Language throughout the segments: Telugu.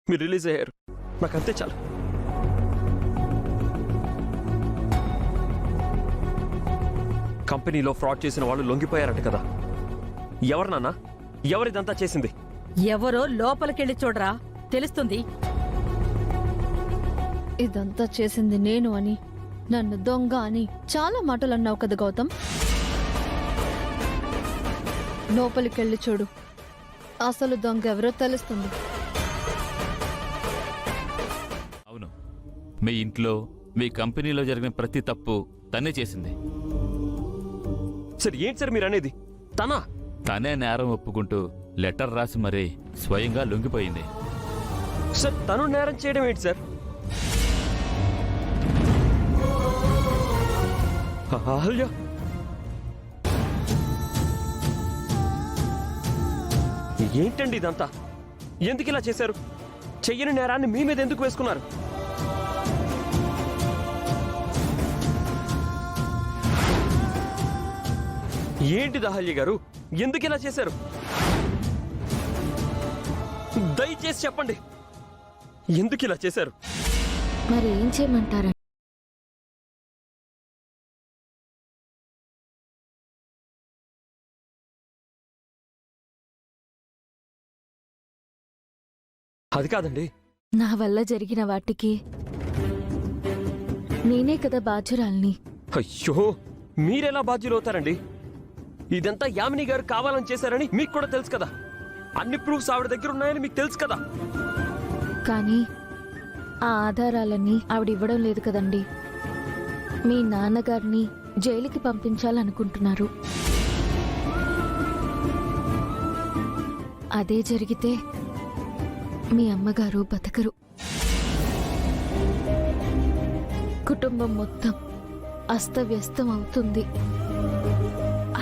మీరు రిలీజ్ అయ్యారు, నాకంతే చాలు. కంపెనీలో ఫ్రాడ్ చేసిన వాళ్ళు లొంగిపోయారట కదా. ఎవరు నాన్న? ఎవరిదంతా చేసింది? ఎవరో లోపలికెళ్ళి చూడరా, తెలుస్తుంది. ఇదంతా చేసింది నేను అని, నన్ను దొంగ అని చాలా మాటలు అన్నావు కదా గౌతమ్. లోపలికెళ్ళి చూడు, అసలు దొంగ ఎవరో తెలుస్తుంది. అవును, మీ ఇంట్లో మీ కంపెనీలో జరిగిన ప్రతి తప్పు తనే చేసింది. సార్ ఏంటి సార్ మీరు అనేది? తనే నేరం ఒప్పుకుంటూ లెటర్ రాసి మరీ స్వయంగా లొంగిపోయింది. సార్ తను నేరం చేయడం ఏంటి సార్? అహల్య, ఏంటండి ఇదంతా? ఎందుకు ఇలా చేశారు? చెయ్యని నేరాన్ని మీ మీద ఎందుకు వేసుకున్నారు? ఏంటిది అహల్య గారు, ఎందుకు ఇలా చేశారు? దయచేసి చెప్పండి, ఎందుకు ఇలా చేశారు? మరి ఏం చేయమంటారా? అది కాదండి. నా వల్ల జరిగిన వాటికి నేనే కదా బాధ్యురాల్ని. అయ్యో, మీరెలా బాధ్యులవుతారండి? ఇదంతా యామిని గారు కావాలని చేశారని మీకు కూడా తెలుసు కదా. అన్ని ప్రూఫ్స్ ఆవిడ దగ్గర ఉన్నాయని మీకు తెలుసు కదా. కానీ ఆ ఆధారాలన్నీ ఆవిడ ఇవ్వడం లేదు కదండి. మీ నాన్నగారిని జైలుకి పంపించాలనుకుంటున్నారు. అదే జరిగితే మీ అమ్మగారు బతకరు. కుటుంబం మొత్తం అస్తవ్యస్తం అవుతుంది.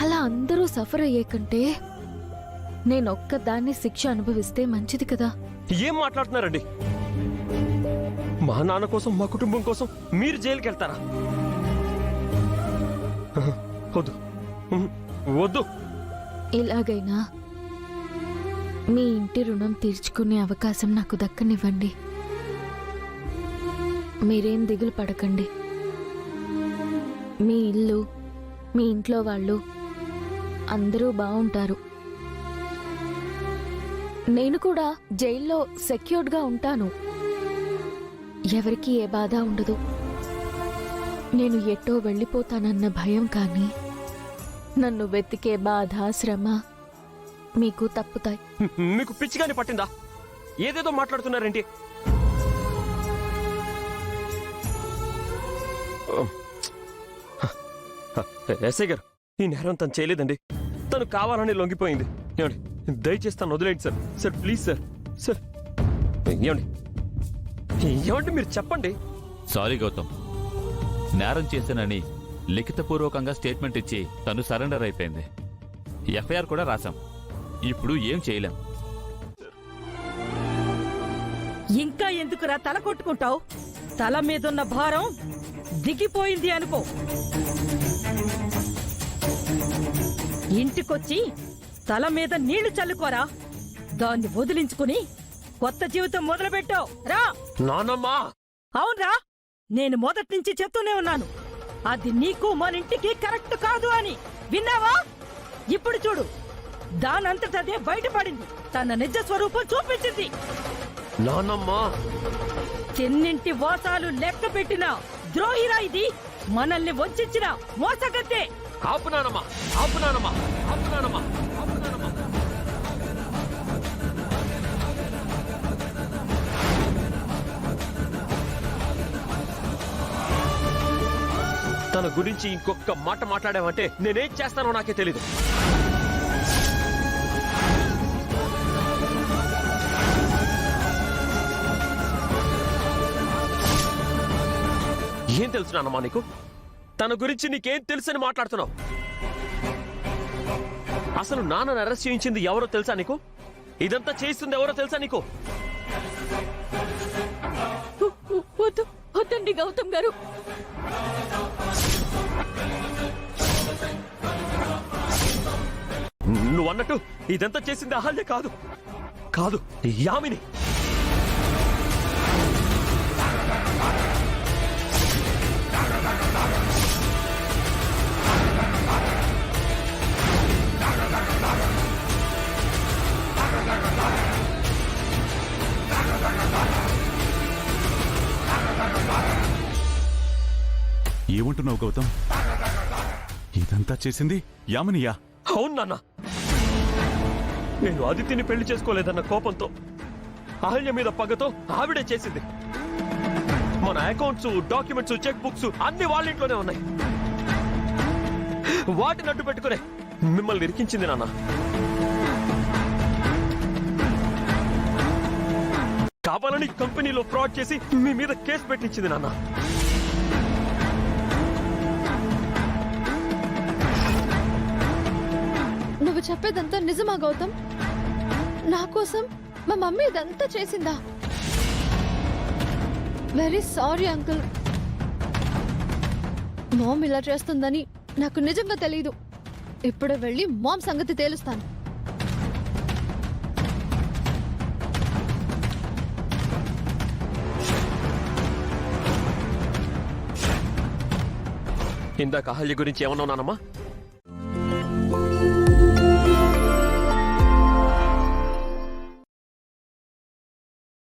అలా అందరూ సఫర్ అయ్యే కంటే నేనొక్కదాన్ని శిక్ష అనుభవిస్తే మంచిది కదా. ఏం మాట్లాడుతున్నారండి? మా నాన్న కోసం, మా కుటుంబం కోసం మీరు జైలుకి వెళ్తారా? వద్దు, వద్దు. ఎలాగైనా మీ ఇంటి రుణం తీర్చుకునే అవకాశం నాకు దక్కనివ్వండి. మీరేం దిగులు పడకండి. మీ ఇల్లు, మీ ఇంట్లో వాళ్ళు అందరూ బాగుంటారు. నేను కూడా జైల్లో సెక్యూర్డ్గా ఉంటాను. ఎవరికీ ఏ బాధ ఉండదు. నేను ఎటో వెళ్ళిపోతానన్న భయం కానీ నన్ను వెతికే బాధ, శ్రమ మీకు తప్పుతాయి. మీకు పిచ్చిగాని పట్టిందా? ఏదేదో మాట్లాడుతున్నారేంటి? ఎస్ఐ గారు, ఈ నేరం తను చేయలేదండి. తను కావాలని లొంగిపోయింది. ఏమండి, దయచేసి తను వదిలేండి sir. Sir please sir. Sir ఏమండి, ఏమంటే మీరు చెప్పండి. సారీ గౌతమ్, నేరం చేశానని లిఖితపూర్వకంగా స్టేట్మెంట్ ఇచ్చి తను సరెండర్ అయిపోయింది. ఎఫ్ఐఆర్ కూడా రాశాం. ఇప్పుడు ఏం చేయలేం. ఇంకా ఎందుకురా తల కొట్టుకుంటావు? తల మీదున్న భారం దిగిపోయింది అనుకో. ఇంటికొచ్చి తల మీద నీళ్లు చల్లుకోరా. దాన్ని వదిలించుకుని కొత్త జీవితం మొదలుపెట్టావు రా. నానమ్మా! అవునరా, నేను మొదటి నుంచి చెప్తూనే ఉన్నాను, అది నీకు మన ఇంటికి కరెక్ట్ కాదు అని. విన్నావా? ఇప్పుడు చూడు, దానంతటదే బయటపడింది. తన నిజ స్వరూపం చూపించింది. నానమ్మా! చిన్నింటి మోసాలు లెక్క పెట్టిన ద్రోహిరా ఇది. మనల్ని వంచిన మోసగత్తే. ఆపు నానమ్మా! ఆపు నానమ్మా! ఆపు నానమ్మా! ఆపు నానమ్మా! తన గురించి ఇంకొక మాట మాట్లాడావంటే నేనేం చేస్తానో నాకే తెలీదు. ఏం తెలుసు నాన్నమ్మా నీకు? తన గురించి నీకేం తెలుసని మాట్లాడుతున్నావు? అసలు నాన్నను అరెస్ట్ చేయించింది ఎవరో తెలుసా నీకు? ఇదంతా చేస్తుంది ఎవరో తెలుసా నీకు? వద్దండి గౌతమ్ గారు. నువ్వు అన్నట్టు ఇదంతా చేసింది అహల్య కాదు, కాదు యామిని. ఏమంటున్నావు గౌతమ్? ఇదంతా చేసింది యామినియా? అవును నాన్న, నేను అదితిని పెళ్లి చేసుకోలేదన్న కోపంతో, అహల్య మీద పగతో ఆవిడే చేసింది. మన అకౌంట్స్, డాక్యుమెంట్స్, చెక్ బుక్స్ అన్ని వాళ్ళ ఇంట్లోనే ఉన్నాయి. వాటిని అడ్డు పెట్టుకునే మిమ్మల్ని ఇరికించింది నాన్న. కావాలని కంపెనీలో ఫ్రాడ్ చేసి మీ మీద కేసు పెట్టించింది నాన్న. నువ్వు చెప్పేదంతా నిజమా గౌతమ్? నా కోసం మా మమ్మీ ఇదంతా చేసిందా? Very sorry uncle. మామ్ ఇలా చేస్తుందని నాకు నిజంగా తెలీదు. ఇప్పుడే వెళ్ళి మామ్ సంగతి తేలుస్తాను. ఇందాక అహల్య గురించి ఏమన్నావు నానమ్మా?